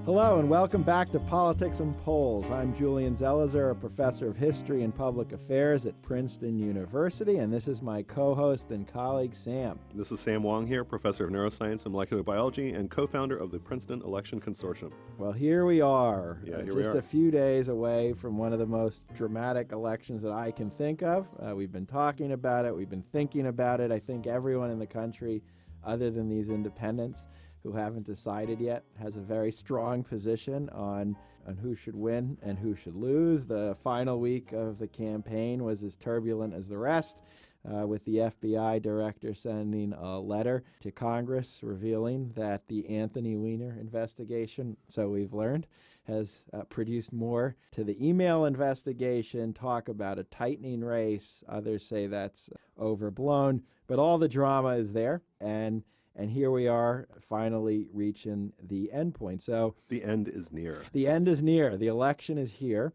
Hello and welcome back to Politics and Polls. I'm Julian Zelizer, a professor of history and public affairs at Princeton University, and this is my co-host and colleague, Sam. This is Sam Wang here, professor of neuroscience and molecular biology and co-founder of the Princeton Election Consortium. Well, here we are, just a few days away from one of the most dramatic elections that I can think of. We've been talking about it. We've been thinking about it. I think everyone in the country, other than these independents, who haven't decided yet, has a very strong position on who should win and who should lose. The final week of the campaign was as turbulent as the rest, with the FBI director sending a letter to Congress revealing that the Anthony Weiner investigation, so we've learned, has produced more to the email investigation, talk about a tightening race. Others say that's overblown, but all the drama is there, and here we are finally reaching the end point. So the end is near. The end is near. The election is here.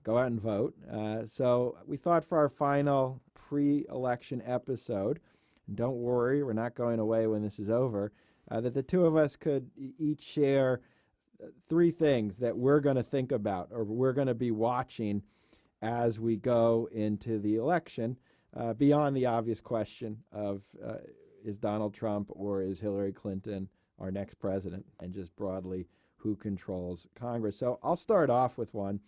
Go out and vote. So we thought for our final pre-election episode, and don't worry, we're not going away when this is over, that the two of us could each share three things that we're going to think about or we're going to be watching as we go into the election, beyond the obvious question of is Donald Trump or is Hillary Clinton our next president, and just broadly who controls Congress. So I'll start off with one.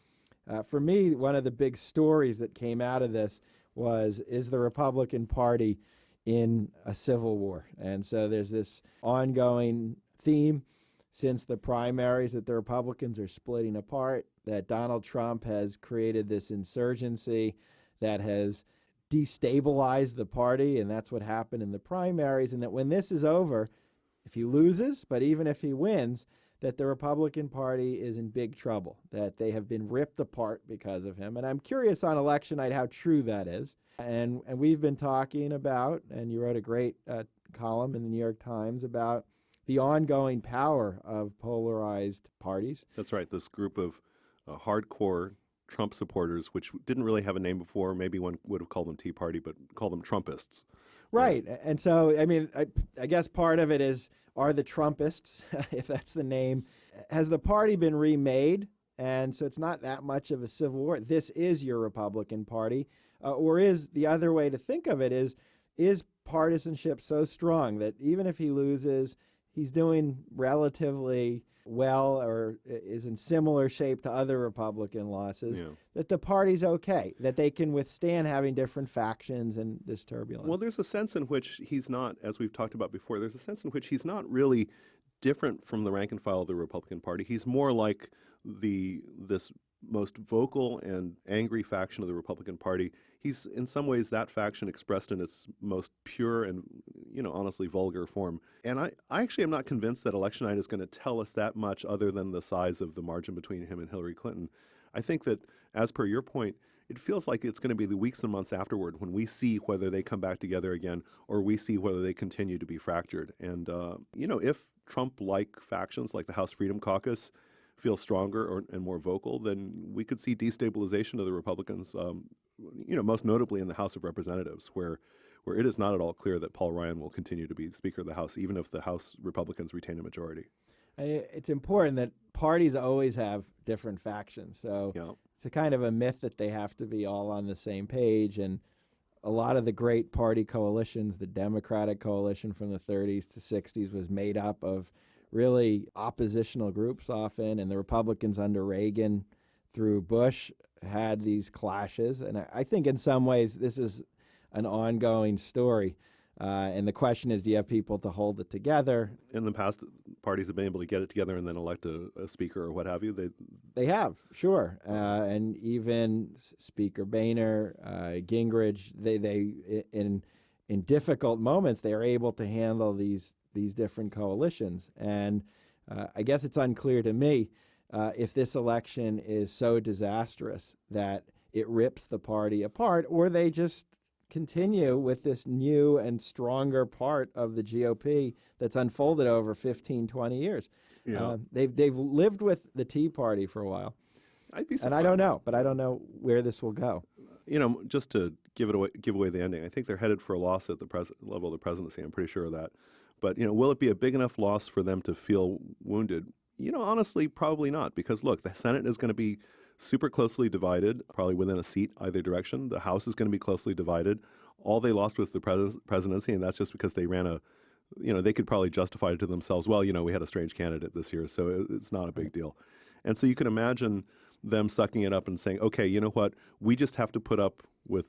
For me, one of the big stories that came out of this is the Republican Party in a civil war? And so there's this ongoing theme since the primaries that the Republicans are splitting apart, that Donald Trump has created this insurgency that has destabilize the party, and that's what happened in the primaries, and that when this is over, if he loses, but even if he wins, that the Republican Party is in big trouble, that they have been ripped apart because of him. And I'm curious on election night how true that is. And we've been talking about, and you wrote a great column in the New York Times about the ongoing power of polarized parties. That's right, this group of hardcore Trump supporters, which didn't really have a name before. Maybe one would have called them Tea Party, but call them Trumpists. Right. And so, I mean, I guess part of it are the Trumpists, if that's the name. Has the party been remade? And so it's not that much of a civil war. This is your Republican Party. Or is the other way to think of it is partisanship so strong that even if he loses, he's doing relatively well or is in similar shape to other Republican losses, that the party's okay, that they can withstand having different factions and this turbulence? Well, there's a sense in which he's not, as we've talked about before, there's a sense in which he's not really different from the rank and file of the Republican Party. He's more like this most vocal and angry faction of the Republican Party. He's in some ways that faction expressed in its most pure and, honestly vulgar form. And I actually am not convinced that election night is going to tell us that much other than the size of the margin between him and Hillary Clinton. I think that, as per your point, it feels like it's going to be the weeks and months afterward when we see whether they come back together again or we see whether they continue to be fractured. And, if Trump-like factions like the House Freedom Caucus feel stronger and more vocal, then we could see destabilization of the Republicans, most notably in the House of Representatives, where it is not at all clear that Paul Ryan will continue to be Speaker of the House, even if the House Republicans retain a majority. It's important that parties always have different factions. So It's a kind of a myth that they have to be all on the same page. And a lot of the great party coalitions, the Democratic coalition from the 30s to 60s, was made up of really oppositional groups often, and the Republicans under Reagan through Bush had these clashes. And I think in some ways this is an ongoing story. And the question is, do you have people to hold it together? In the past, parties have been able to get it together and then elect a speaker or what have you. They have, sure. And even Speaker Boehner, Gingrich, they in difficult moments, they are able to handle these different coalitions. And I guess it's unclear to me if this election is so disastrous that it rips the party apart, or they just continue with this new and stronger part of the GOP that's unfolded over 15, 20 years. They've lived with the Tea Party for a while. I'd be surprised. And I don't know, but I don't know where this will go. Just to give away the ending, I think they're headed for a loss at the level of the presidency. I'm pretty sure of that. But, will it be a big enough loss for them to feel wounded? Honestly, probably not, because look, the Senate is going to be super closely divided, probably within a seat either direction. The House is going to be closely divided. All they lost was the presidency, and that's just because they ran they could probably justify it to themselves. Well, we had a strange candidate this year, so it's not a big deal. And so you can imagine them sucking it up and saying, okay, you know what? We just have to put up with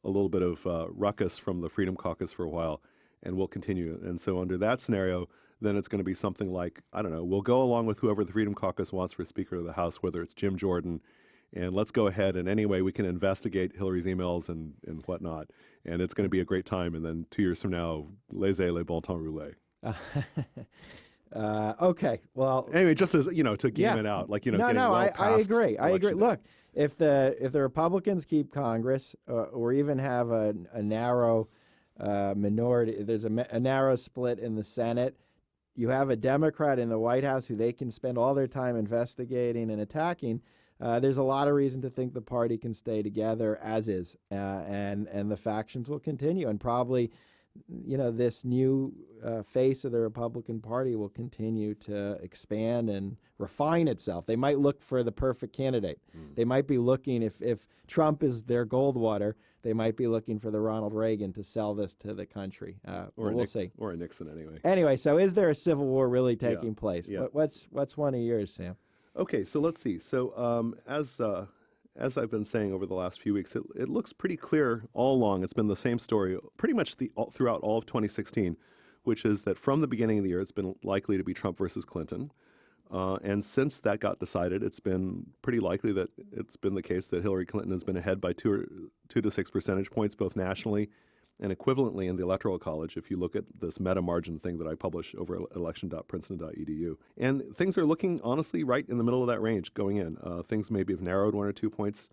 a little bit of ruckus from the Freedom Caucus for a while, and we'll continue. And so under that scenario, then it's going to be something like, I don't know, we'll go along with whoever the Freedom Caucus wants for Speaker of the House, whether it's Jim Jordan, and let's go ahead and anyway, we can investigate Hillary's emails and whatnot, and it's going to be a great time. And then 2 years from now, laissez le bon temps rouler. Okay, well, anyway, just as to game it out, like no, I agree. I agree. Look, if the Republicans keep Congress, or even have a narrow minority, there's a narrow split in the Senate. You have a Democrat in the White House who they can spend all their time investigating and attacking. There's a lot of reason to think the party can stay together as is, and the factions will continue, and probably, this new face of the Republican Party will continue to expand and refine itself. They might look for the perfect candidate. They might be looking, if Trump is their Goldwater, they might be looking for the Ronald Reagan to sell this to the country. We'll see. Or a Nixon, anyway. Anyway, so is there a civil war really taking place? Yeah. What's one of yours, Sam? Okay, so let's see. So as I've been saying over the last few weeks, it looks pretty clear all along. It's been the same story pretty much throughout all of 2016, which is that from the beginning of the year, it's been likely to be Trump versus Clinton. And since that got decided, it's been pretty likely that it's been the case that Hillary Clinton has been ahead by 2 to 6 percentage points, both nationally and equivalently in the Electoral College, if you look at this meta-margin thing that I publish over election.princeton.edu. And things are looking, honestly, right in the middle of that range going in. Things maybe have narrowed 1 or 2 points.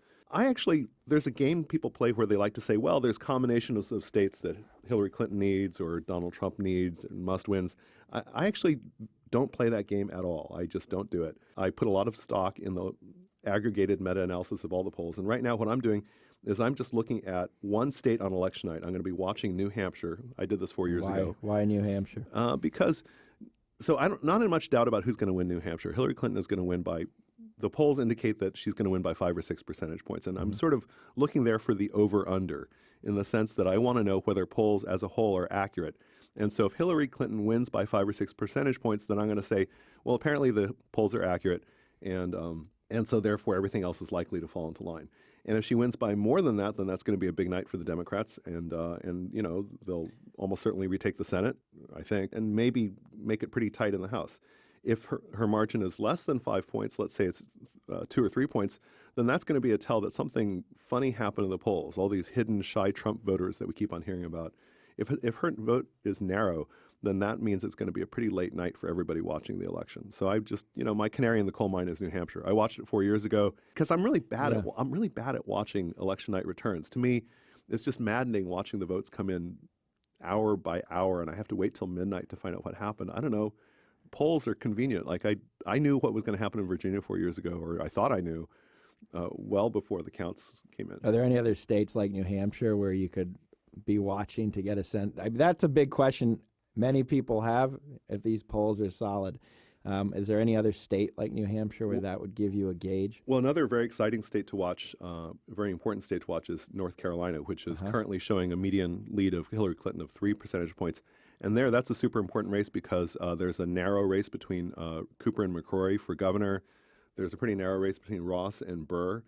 There's a game people play where they like to say, well, there's combinations of states that Hillary Clinton needs or Donald Trump needs and must-wins. I actually don't play that game at all. I just don't do it. I put a lot of stock in the aggregated meta-analysis of all the polls. And right now what I'm doing is I'm just looking at one state on election night. I'm going to be watching New Hampshire. I did this 4 years ago. Why New Hampshire? Because I'm not in much doubt about who's going to win New Hampshire. Hillary Clinton is going to win the polls indicate that she's going to win by 5 or 6 percentage points. And I'm sort of looking there for the over-under in the sense that I want to know whether polls as a whole are accurate. And so if Hillary Clinton wins by 5 or 6 percentage points, then I'm going to say, well, apparently the polls are accurate, and so therefore everything else is likely to fall into line. And if she wins by more than that, then that's going to be a big night for the Democrats, and they'll almost certainly retake the Senate, I think, and maybe make it pretty tight in the House. If her margin is less than 5 points, let's say it's 2 or 3 points, then that's going to be a tell that something funny happened in the polls. All these hidden, shy Trump voters that we keep on hearing about. If her vote is narrow, then that means it's going to be a pretty late night for everybody watching the election. So I just, my canary in the coal mine is New Hampshire. I watched it 4 years ago because I'm really bad at watching election night returns. To me, it's just maddening watching the votes come in hour by hour, and I have to wait till midnight to find out what happened. I don't know. Polls are convenient. Like I knew what was going to happen in Virginia 4 years ago, or I thought I knew well before the counts came in. Are there any other states like New Hampshire where you could be watching to get a sense? That's a big question many people have if these polls are solid. Is there any other state like New Hampshire where that would give you a gauge? Well, another very exciting state to watch, very important state to watch is North Carolina, which is currently showing a median lead of Hillary Clinton of 3 percentage points. And that's a super important race because there's a narrow race between Cooper and McCrory for governor. There's a pretty narrow race between Ross and Burr.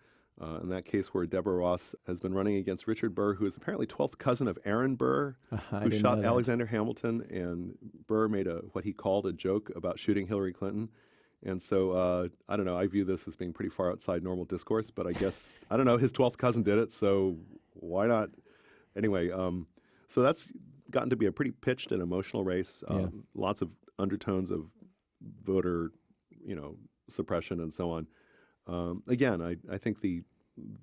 In that case where Deborah Ross has been running against Richard Burr, who is apparently 12th cousin of Aaron Burr, who shot Alexander Hamilton, and Burr made what he called a joke about shooting Hillary Clinton. And so, I don't know, I view this as being pretty far outside normal discourse, but I guess, I don't know, his 12th cousin did it, so why not? Anyway, so that's gotten to be a pretty pitched and emotional race, lots of undertones of voter, suppression and so on. Again, I think the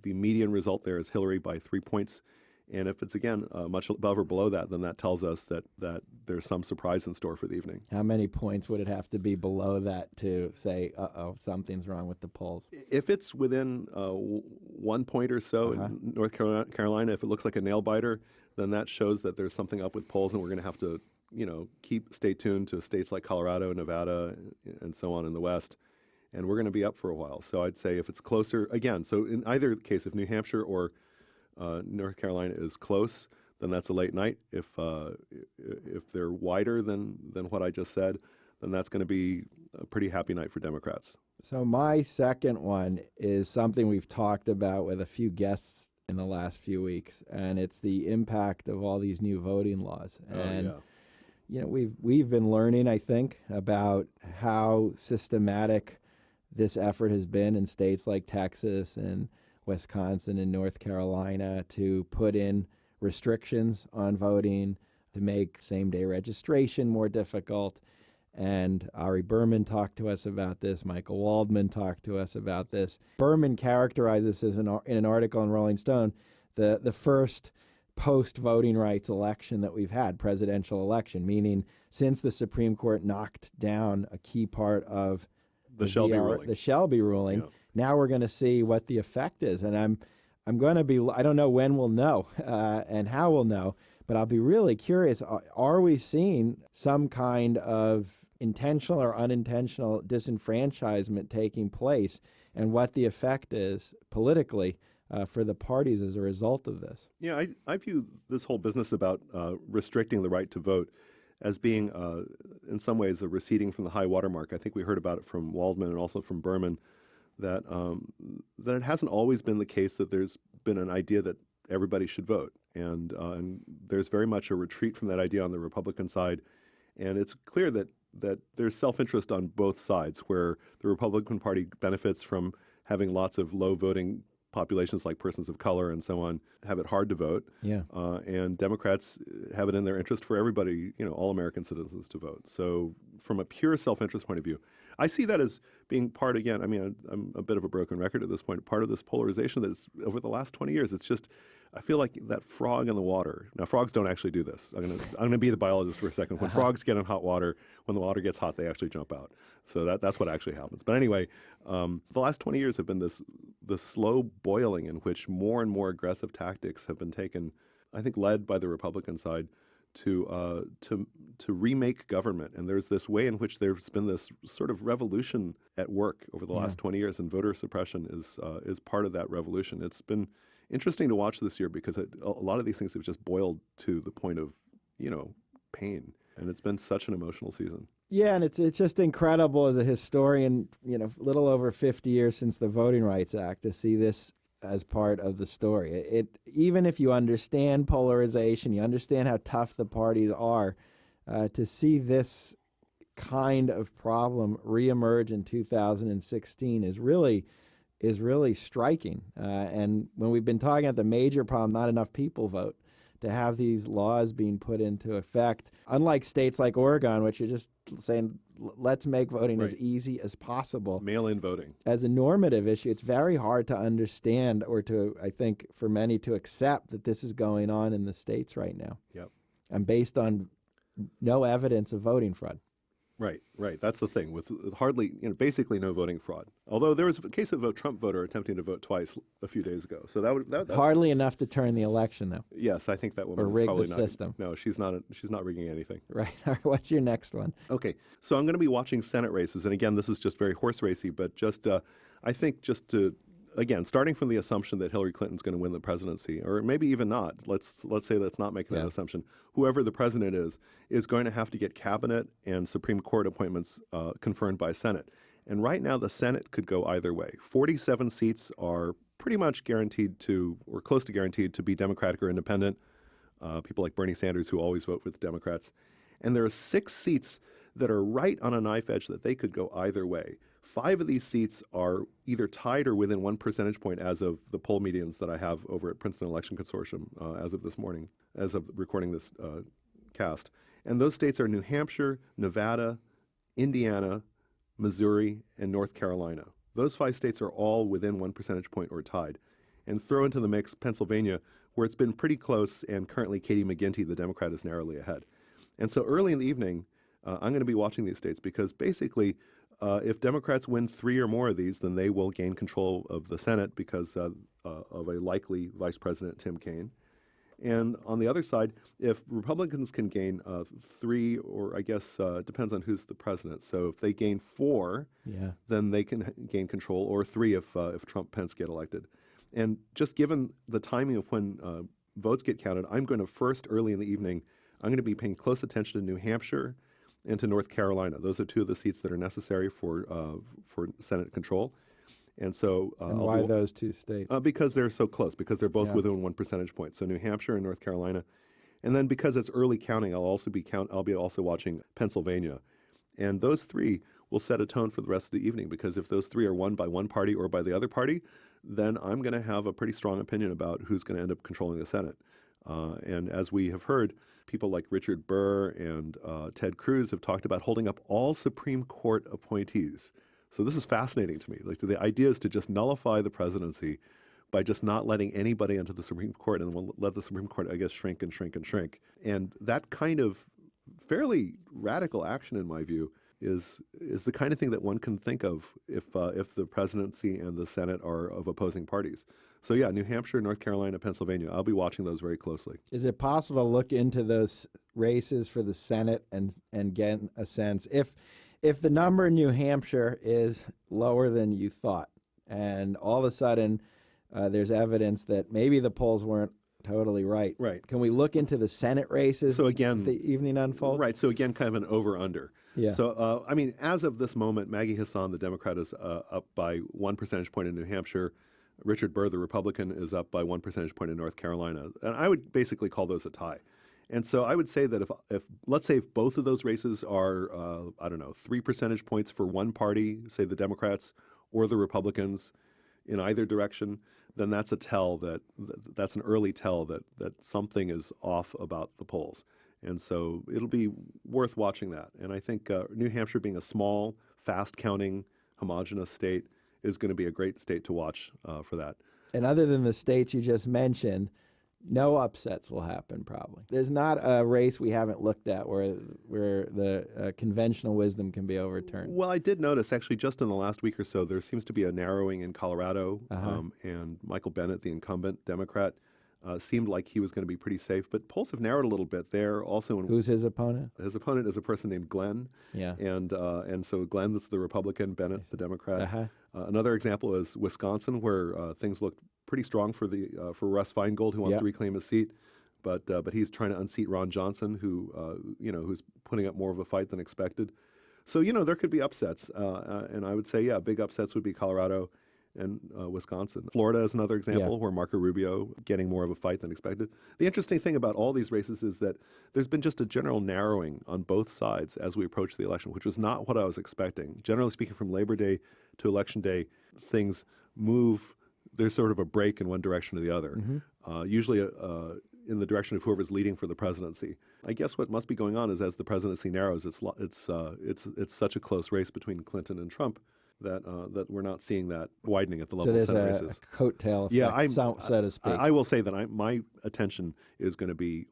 median result there is Hillary by 3 points. And if it's, again, much above or below that, then that tells us that there's some surprise in store for the evening. How many points would it have to be below that to say, something's wrong with the polls? If it's within 1 point or so in North Carolina, if it looks like a nail biter, then that shows that there's something up with polls, and we're going to have to stay tuned to states like Colorado, Nevada, and so on in the West. And we're going to be up for a while. So I'd say if it's closer, again, so in either case, if New Hampshire or North Carolina is close, then that's a late night. If they're wider than what I just said, then that's going to be a pretty happy night for Democrats. So my second one is something we've talked about with a few guests in the last few weeks, and it's the impact of all these new voting laws. And we've been learning, I think, about how systematic this effort has been in states like Texas and Wisconsin and North Carolina to put in restrictions on voting, to make same-day registration more difficult. And Ari Berman talked to us about this. Michael Waldman talked to us about this. Berman characterizes this in an article in Rolling Stone, the first post-voting rights election that we've had, presidential election, meaning since the Supreme Court knocked down a key part of the Shelby ruling. Yeah. Now we're going to see what the effect is. And I'm going to be, I don't know when we'll know and how we'll know, but I'll be really curious. Are we seeing some kind of intentional or unintentional disenfranchisement taking place, and what the effect is politically for the parties as a result of this? Yeah, I view this whole business about restricting the right to vote as being, in some ways, a receding from the high water mark. I think we heard about it from Waldman and also from Berman, that it hasn't always been the case that there's been an idea that everybody should vote. And there's very much a retreat from that idea on the Republican side. And it's clear that there's self-interest on both sides, where the Republican Party benefits from having lots of low voting populations like persons of color and so on have it hard to vote. Yeah. And Democrats have it in their interest for everybody, all American citizens to vote. So from a pure self-interest point of view, I see that as being part, again, I'm a bit of a broken record at this point, part of this polarization that's over the last 20 years. It's just, I feel like that frog in the water. Now, frogs don't actually do this. I'm gonna be the biologist for a second. When frogs get in hot water, when the water gets hot, they actually jump out. So that's what actually happens. But anyway, the last 20 years have been the slow boiling in which more and more aggressive tactics have been taken, I think led by the Republican side, to remake government. And there's this way in which there's been this sort of revolution at work over the last 20 years, and voter suppression is part of that revolution. It's been interesting to watch this year because a lot of these things have just boiled to the point of, pain. And it's been such an emotional season. Yeah, and it's just incredible as a historian, a little over 50 years since the Voting Rights Act, to see this as part of the story. Even if you understand polarization, you understand how tough the parties are, to see this kind of problem reemerge in 2016 is really striking. And when we've been talking about the major problem, not enough people vote, to have these laws being put into effect, unlike states like Oregon, which are just saying, let's make voting as easy as possible. Mail-in voting. As a normative issue, it's very hard to understand, or I think, for many to accept that this is going on in the states right now. Yep. And based on no evidence of voting fraud. Right. That's the thing, with hardly, basically no voting fraud. Although there was a case of a Trump voter attempting to vote twice a few days ago. So that hardly enough to turn the election, though. Yes, I think that woman or is rig probably the not. System. No, she's not rigging anything. Right. All right. What's your next one? Okay. So I'm going to be watching Senate races, and again, this is just very horse racy, but I think just to. Again, starting from the assumption that Hillary Clinton's going to win the presidency, or maybe even not. Let's say let's not make that assumption. Whoever the president is going to have to get cabinet and Supreme Court appointments confirmed by Senate. And right now, the Senate could go either way. 47 seats are pretty much guaranteed to, or close to guaranteed, to be Democratic or independent. People like Bernie Sanders, who always vote with the Democrats. And there are 6 seats that are right on a knife edge that they could go either way. 5 of these seats are either tied or within 1 percentage point as of the poll medians that I have over at Princeton Election Consortium as of this morning, as of recording this cast. And those states are New Hampshire, Nevada, Indiana, Missouri, and North Carolina. Those 5 states are all within 1 percentage point or tied. And throw into the mix Pennsylvania, where it's been pretty close, and currently Katie McGinty, the Democrat, is narrowly ahead. And so early in the evening, I'm going to be watching these states because basically, if Democrats win 3 or more of these, then they will gain control of the Senate because of a likely Vice President Tim Kaine. And on the other side, if Republicans can gain 3, or I guess depends on who's the president. So if they gain 4, then they can gain control, or 3 if Trump Pence get elected. And just given the timing of when votes get counted, I'm going to first, early in the evening, I'm going to be paying close attention to New Hampshire and to North Carolina. Those are 2 of the seats that are necessary for Senate control. And so, and why those 2 states? Because they're so close, because they're both within 1 percentage point. So New Hampshire and North Carolina, and then because it's early counting, I'll be also watching Pennsylvania, and those 3 will set a tone for the rest of the evening. Because if those 3 are won by one party or by the other party, then I'm going to have a pretty strong opinion about who's going to end up controlling the Senate. And as we have heard, people like Richard Burr and Ted Cruz have talked about holding up all Supreme Court appointees. So this is fascinating to me. Like, the idea is to just nullify the presidency by just not letting anybody into the Supreme Court, and we'll let the Supreme Court, I guess, shrink and shrink and shrink. And that kind of fairly radical action, in my view, is the kind of thing that one can think of if the presidency and the Senate are of opposing parties. So yeah, New Hampshire, North Carolina, Pennsylvania, I'll be watching those very closely. Is it possible to look into those races for the Senate and get a sense if the number in New Hampshire is lower than you thought, and all of a sudden there's evidence that maybe the polls weren't totally right. Right. Can we look into the Senate races so again, as the evening unfolds? Right. So again, kind of an over-under. Yeah. So, I mean, as of this moment, Maggie Hassan, the Democrat, is up by 1 percentage point in New Hampshire. Richard Burr, the Republican, is up by 1 percentage point in North Carolina. And I would basically call those a tie. And so I would say that if let's say if both of those races are, 3 percentage points for one party, say the Democrats or the Republicans in either direction, then that's that's an early tell that something is off about the polls. And so it'll be worth watching that. And I think New Hampshire, being a small, fast-counting, homogenous state, is going to be a great state to watch for that. And other than the states you just mentioned, no upsets will happen probably. There's not a race we haven't looked at where the conventional wisdom can be overturned. Well, I did notice actually just in the last week or so, there seems to be a narrowing in Colorado, and Michael Bennet, the incumbent Democrat, seemed like he was going to be pretty safe. But polls have narrowed a little bit there. Also, who's his opponent? His opponent is a person named Glenn. Yeah. And so Glenn is the Republican, Bennett's the Democrat. Another example is Wisconsin, where things looked pretty strong for Russ Feingold, who wants to reclaim his seat, but he's trying to unseat Ron Johnson, who's putting up more of a fight than expected. So there could be upsets, and I would say big upsets would be Colorado and Wisconsin. Florida is another example where Marco Rubio getting more of a fight than expected. The interesting thing about all these races is that there's been just a general narrowing on both sides as we approach the election, which was not what I was expecting. Generally speaking, from Labor Day to Election Day, things move. There's sort of a break in one direction or the other, usually in the direction of whoever's leading for the presidency. I guess what must be going on is as the presidency narrows, it's such a close race between Clinton and Trump that we're not seeing that widening at the level of Senate races. So there's a coattail effect, so to speak. I will say that my attention is going to be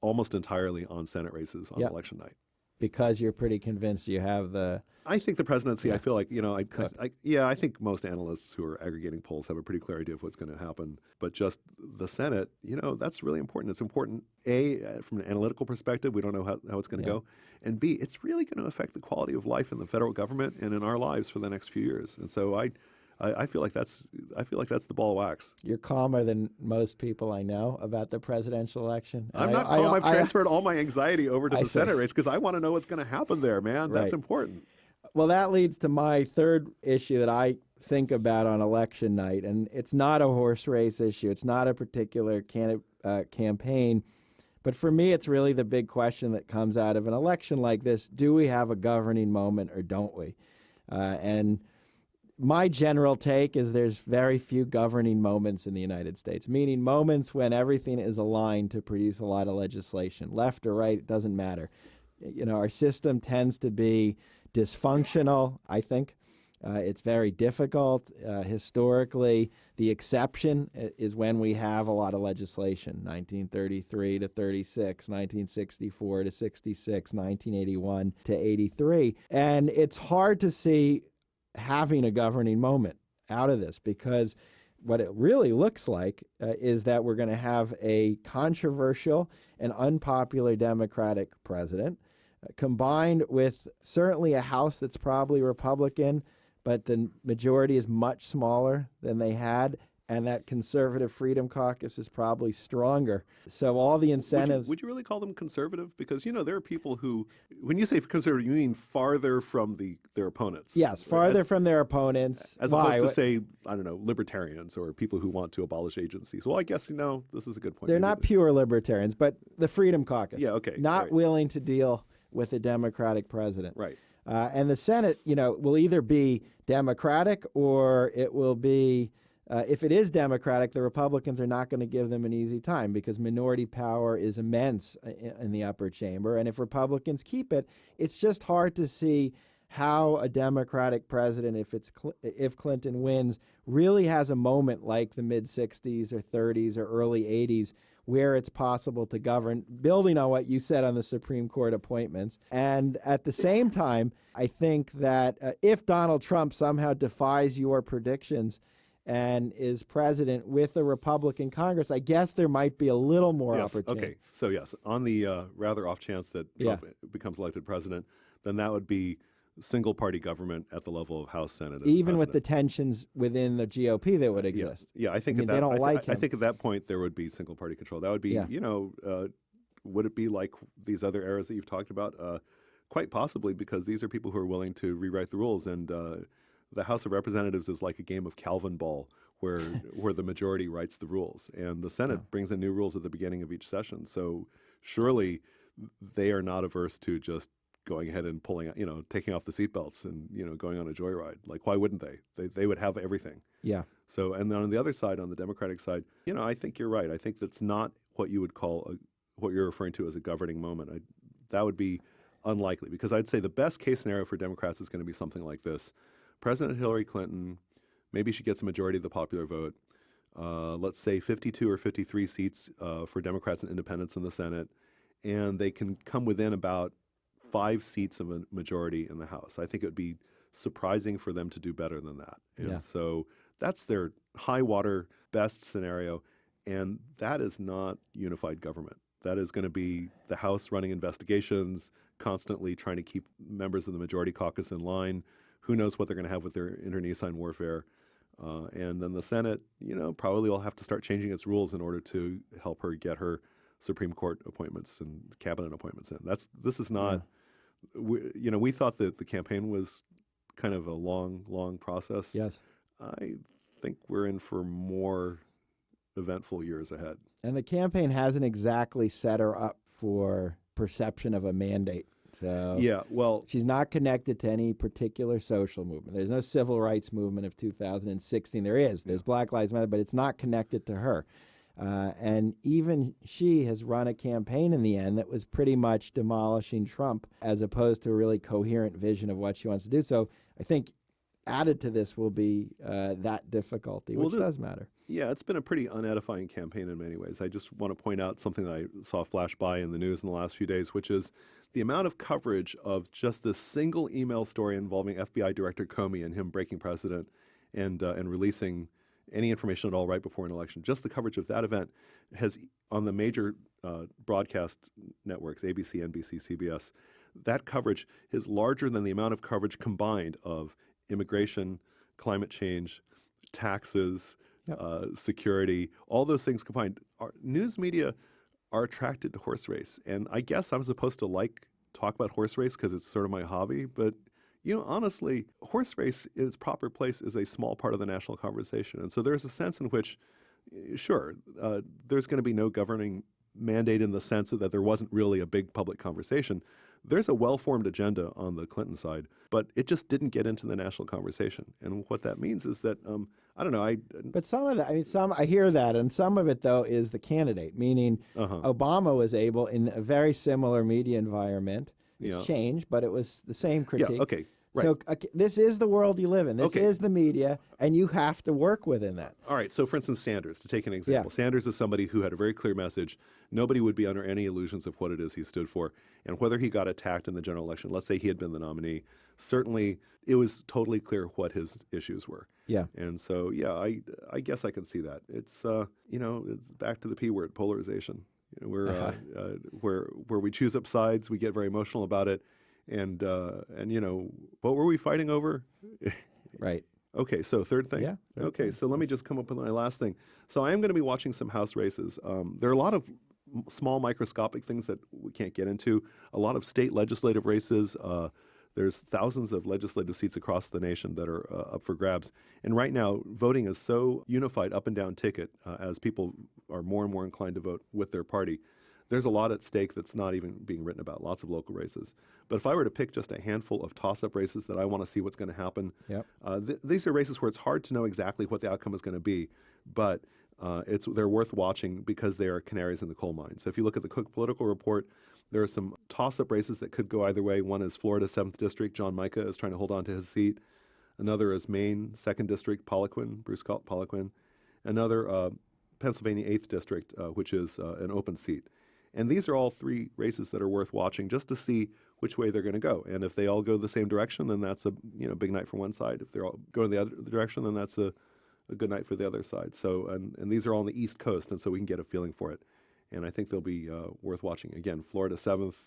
almost entirely on Senate races on election night. Because you're pretty convinced you have the... I think the presidency, I feel like, I think most analysts who are aggregating polls have a pretty clear idea of what's going to happen. But just the Senate, that's really important. It's important, A, from an analytical perspective, we don't know how it's going to go. And B, it's really going to affect the quality of life in the federal government and in our lives for the next few years. And so I feel like that's the ball of wax. You're calmer than most people I know about the presidential election. I'm not calm. I've transferred all my anxiety over to the Senate race because I want to know what's going to happen there, man. That's important. Well, that leads to my third issue that I think about on election night, and it's not a horse race issue. It's not a particular campaign. But for me, it's really the big question that comes out of an election like this. Do we have a governing moment or don't we? And my general take is there's very few governing moments in the United States, meaning moments when everything is aligned to produce a lot of legislation. Left or right, it doesn't matter. Our system tends to be dysfunctional, I think. It's very difficult. Historically, the exception is when we have a lot of legislation, 1933 to 36, 1964 to 66, 1981 to 83. And it's hard to see having a governing moment out of this because what it really looks like is that we're going to have a controversial and unpopular Democratic president, combined with certainly a House that's probably Republican, but the majority is much smaller than they had, and that conservative Freedom Caucus is probably stronger. So all the incentives... Would you really call them conservative? Because, there are people who, when you say conservative, you mean farther from their opponents. Yes, farther from their opponents. As opposed to, say, I don't know, libertarians or people who want to abolish agencies. Well, I guess, this is a good point. They're not pure libertarians, but the Freedom Caucus. Yeah, okay. Not willing to deal with a Democratic president. Right. And the Senate, will either be Democratic or it will be... if it is Democratic, the Republicans are not going to give them an easy time because minority power is immense in the upper chamber. And if Republicans keep it, it's just hard to see how a Democratic president, if Clinton wins, really has a moment like the mid-'60s or '30s or early '80s where it's possible to govern, building on what you said on the Supreme Court appointments. And at the same time, I think that if Donald Trump somehow defies your predictions and is president with a Republican Congress, I guess there might be a little more opportunity. Okay, so yes, on the rather off chance that Trump becomes elected president, then that would be single-party government at the level of House, Senate, and even with President. the tensions within the GOP that would exist. Yeah, I think they don't like him. I think at that point there would be single-party control. That would be, would it be like these other eras that you've talked about? Quite possibly, because these are people who are willing to rewrite the rules, and the House of Representatives is like a game of Calvin ball where the majority writes the rules, and the Senate brings in new rules at the beginning of each session. So surely they are not averse to just going ahead and pulling, taking off the seatbelts and, going on a joyride. Like, why wouldn't they? They would have everything. Yeah. So, and then on the other side, on the Democratic side, I think you're right. I think that's not what you would call what you're referring to as a governing moment. That would be unlikely, because I'd say the best case scenario for Democrats is going to be something like this. President Hillary Clinton, maybe she gets a majority of the popular vote. Let's say 52 or 53 seats for Democrats and independents in the Senate, and they can come within about 5 seats of a majority in the House. I think it would be surprising for them to do better than that. And so that's their high water best scenario, and that is not unified government. That is going to be the House running investigations, constantly trying to keep members of the majority caucus in line. Who knows what they're going to have with their internecine warfare. And then the Senate, probably will have to start changing its rules in order to help her get her Supreme Court appointments and cabinet appointments in. This is not, we thought that the campaign was kind of a long process. Yes. I think we're in for more eventful years ahead. And the campaign hasn't exactly set her up for perception of a mandate. So she's not connected to any particular social movement. There's no civil rights movement of 2016. There's Black Lives Matter, but it's not connected to her. And even she has run a campaign in the end that was pretty much demolishing Trump as opposed to a really coherent vision of what she wants to do. So I think added to this will be that difficulty, which does matter. Yeah, it's been a pretty unedifying campaign in many ways. I just want to point out something that I saw flash by in the news in the last few days, which is the amount of coverage of just this single email story involving FBI Director Comey and him breaking precedent and releasing any information at all right before an election. Just the coverage of that event has, on the major broadcast networks, ABC, NBC, CBS, that coverage is larger than the amount of coverage combined of immigration, climate change, taxes, security, all those things combined. News media are attracted to horse race. And I guess I'm supposed to talk about horse race because it's sort of my hobby. But, honestly, horse race in its proper place is a small part of the national conversation. And so there's a sense in which, there's going to be no governing mandate in the sense that there wasn't really a big public conversation. There's a well-formed agenda on the Clinton side, but it just didn't get into the national conversation. And what that means is that, I don't know. But some of that, I hear that, and some of it, though, is the candidate, meaning Obama was able, in a very similar media environment, it's changed, but it was the same critique. Yeah, okay. Right. So this is the world you live in. This Okay. is the media, and you have to work within that. All right. So, for instance, Sanders, to take an example. Sanders is somebody who had a very clear message. Nobody would be under any illusions of what it is he stood for. And whether he got attacked in the general election, let's say he had been the nominee, certainly it was totally clear what his issues were. Yeah. And so, yeah, I guess I can see that. It's, it's back to the P word, polarization. We're where we choose up sides, we get very emotional about it. And what were we fighting over? Right. Okay, so third thing. Yeah. Okay, so let me just come up with my last thing. So I am going to be watching some House races. There are a lot of small microscopic things that we can't get into. A lot of state legislative races. There's thousands of legislative seats across the nation that are up for grabs. And right now, voting is so unified up and down ticket as people are more and more inclined to vote with their party. There's a lot at stake that's not even being written about, lots of local races. But if I were to pick just a handful of toss-up races that I want to see what's going to happen, these are races where it's hard to know exactly what the outcome is going to be, but they're worth watching because they are canaries in the coal mine. So if you look at the Cook Political Report, there are some toss-up races that could go either way. One is Florida 7th District. John Micah is trying to hold on to his seat. Another is Maine 2nd District, Bruce Poliquin. Another, Pennsylvania 8th District, which is an open seat. And these are all three races that are worth watching just to see which way they're going to go. And if they all go the same direction, then that's a big night for one side. If they're all going the other direction, then that's a good night for the other side. So and these are all on the East Coast, and so we can get a feeling for it. And I think they'll be worth watching. Again, Florida 7th,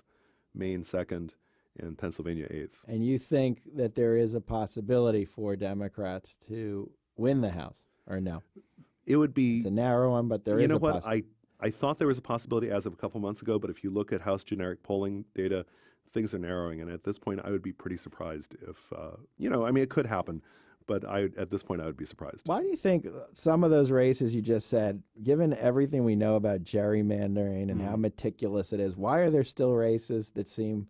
Maine 2nd, and Pennsylvania 8th. And you think that there is a possibility for Democrats to win the House, or no? It would be... It's a narrow one, but there is a possibility. I thought there was a possibility as of a couple months ago, but if you look at House generic polling data, things are narrowing. And at this point, I would be pretty surprised if, it could happen. But at this point, I would be surprised. Why do you think some of those races you just said, given everything we know about gerrymandering and how meticulous it is, why are there still races that seem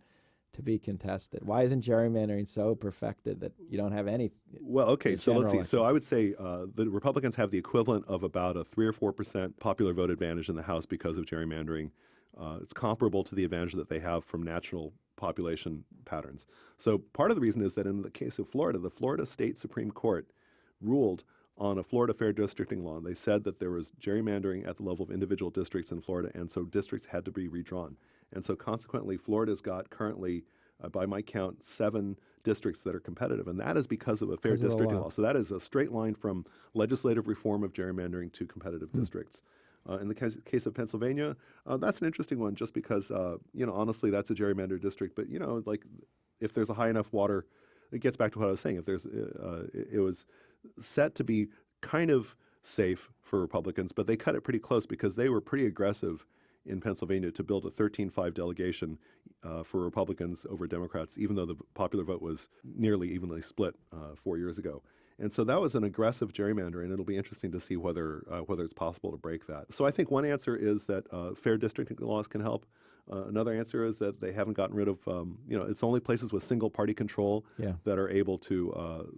to be contested? Why isn't gerrymandering so perfected that you don't have any? Well, okay, so let's see. So I would say the Republicans have the equivalent of about a 3 or 4% popular vote advantage in the House because of gerrymandering. It's comparable to the advantage that they have from national population patterns. So part of the reason is that in the case of Florida, the Florida State Supreme Court ruled on a Florida fair districting law. And they said that there was gerrymandering at the level of individual districts in Florida, and so districts had to be redrawn. And so consequently, Florida's got currently, by my count, 7 districts that are competitive. And that is because of a fair districting law. So that is a straight line from legislative reform of gerrymandering to competitive districts. In the case of Pennsylvania, that's an interesting one just because, honestly, that's a gerrymandered district. But, if there's a high enough water, it gets back to what I was saying. If there's, it was set to be kind of safe for Republicans, but they cut it pretty close because they were pretty aggressive in Pennsylvania to build a 13-5 delegation for Republicans over Democrats, even though the popular vote was nearly evenly split 4 years ago. And so that was an aggressive gerrymander, and it'll be interesting to see whether it's possible to break that. So I think one answer is that fair districting laws can help. Another answer is that they haven't gotten rid of, it's only places with single party control that are able to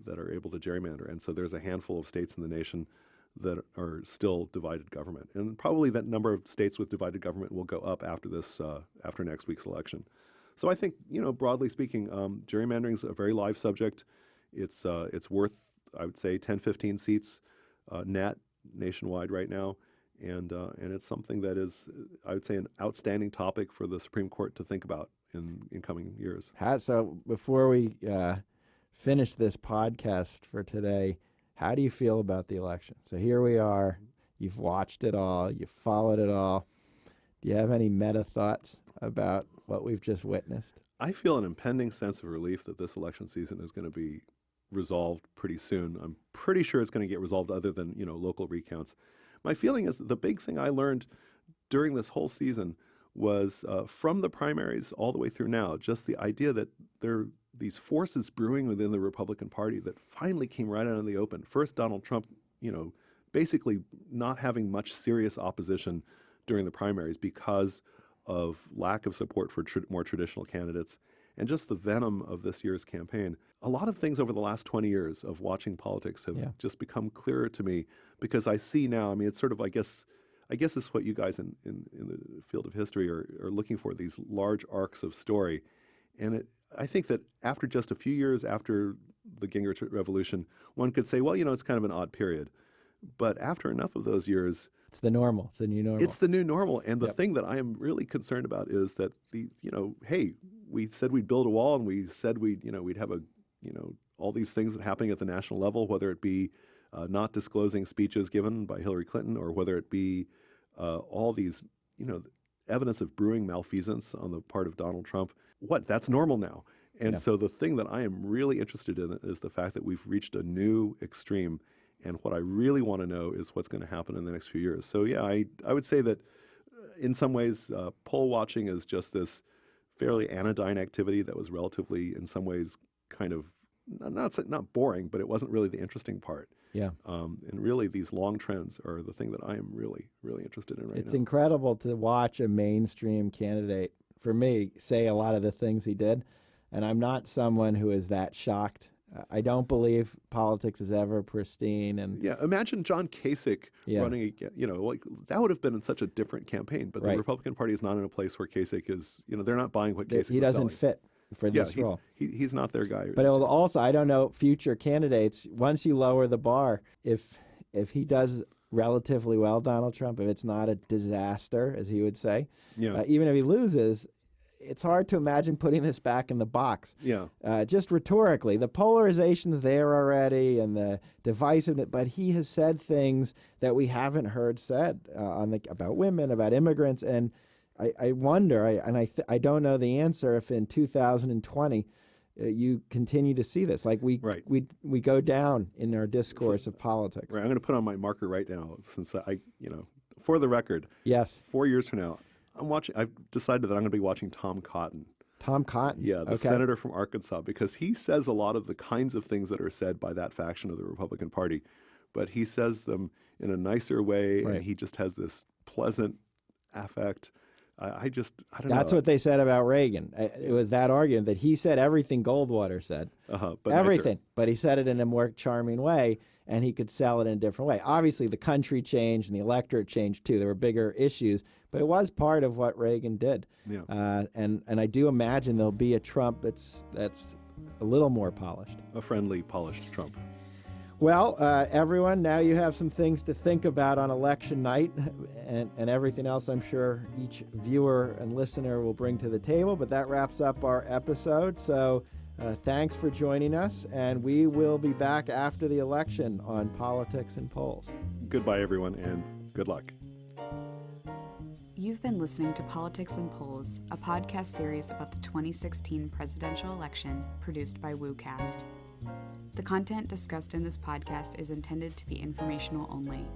gerrymander. And so there's a handful of states in the nation that are still divided government, and probably that number of states with divided government will go up after next week's election. So I think, broadly speaking, gerrymandering is a very live subject. It's worth, I would say, 10, 15 seats net nationwide right now. And it's something that is, I would say, an outstanding topic for the Supreme Court to think about in coming years. So before we finish this podcast for today, how do you feel about the election? So here we are. You've watched it all. You've followed it all. Do you have any meta thoughts about what we've just witnessed? I feel an impending sense of relief that this election season is going to be resolved pretty soon. I'm pretty sure it's going to get resolved other than, local recounts. My feeling is that the big thing I learned during this whole season was from the primaries all the way through now, just the idea that there are these forces brewing within the Republican Party that finally came right out in the open. First, Donald Trump, basically not having much serious opposition during the primaries because of lack of support for more traditional candidates, and just the venom of this year's campaign. A lot of things over the last 20 years of watching politics have just become clearer to me because I see now, it's sort of, I guess it's what you guys in the field of history are looking for, these large arcs of story. And I think that after just a few years after the Gingrich Revolution, one could say, well, it's kind of an odd period. But after enough of those years, it's the normal. It's the new normal. It's the new normal. And the thing that I am really concerned about is that hey, we said we'd build a wall, and we said we'd have all these things that are happening at the national level, whether it be not disclosing speeches given by Hillary Clinton, or whether it be all these, evidence of brewing malfeasance on the part of Donald Trump. That's normal now. And so the thing that I am really interested in is the fact that we've reached a new extreme. And what I really want to know is what's going to happen in the next few years. So yeah, I would say that in some ways, poll watching is just this fairly anodyne activity that was relatively, in some ways, kind of not boring, but it wasn't really the interesting part. Yeah. And really, these long trends are the thing that I am really, really interested in right now. It's incredible to watch a mainstream candidate, for me, say a lot of the things he did. And I'm not someone who is that shocked. I don't believe politics is ever pristine. And yeah, imagine John Kasich running again. That would have been such a different campaign. But the Republican Party is not in a place where Kasich is. They're not buying what Kasich is selling. He doesn't fit for this role. He's not their guy. But it will also, I don't know, future candidates. Once you lower the bar, if he does relatively well, Donald Trump, if it's not a disaster, as he would say, even if he loses, it's hard to imagine putting this back in the box. Yeah. Just rhetorically, the polarization's there already, and the divisiveness. But he has said things that we haven't heard said about women, about immigrants, and I wonder, I don't know the answer, if in 2020 you continue to see this. Like we go down in our discourse of politics. Right. I'm going to put on my marker right now, since for the record. Yes. 4 years from now, I've decided that I'm going to be watching Tom Cotton. Tom Cotton? Yeah, the senator from Arkansas, because he says a lot of the kinds of things that are said by that faction of the Republican Party, but he says them in a nicer way, and he just has this pleasant affect. I don't know. That's what they said about Reagan. It was that argument that he said everything Goldwater said. But everything. Nicer. But he said it in a more charming way, and he could sell it in a different way. Obviously, the country changed and the electorate changed too. There were bigger issues, but it was part of what Reagan did. Yeah. And I do imagine there'll be a Trump that's a little more polished. A friendly, polished Trump. Well, everyone, now you have some things to think about on election night, and everything else I'm sure each viewer and listener will bring to the table. But that wraps up our episode. So thanks for joining us, and we will be back after the election on Politics and Polls. Goodbye, everyone, and good luck. You've been listening to Politics and Polls, a podcast series about the 2016 presidential election produced by WooCast. The content discussed in this podcast is intended to be informational only.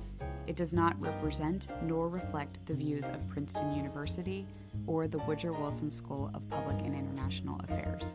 It does not represent nor reflect the views of Princeton University or the Woodrow Wilson School of Public and International Affairs.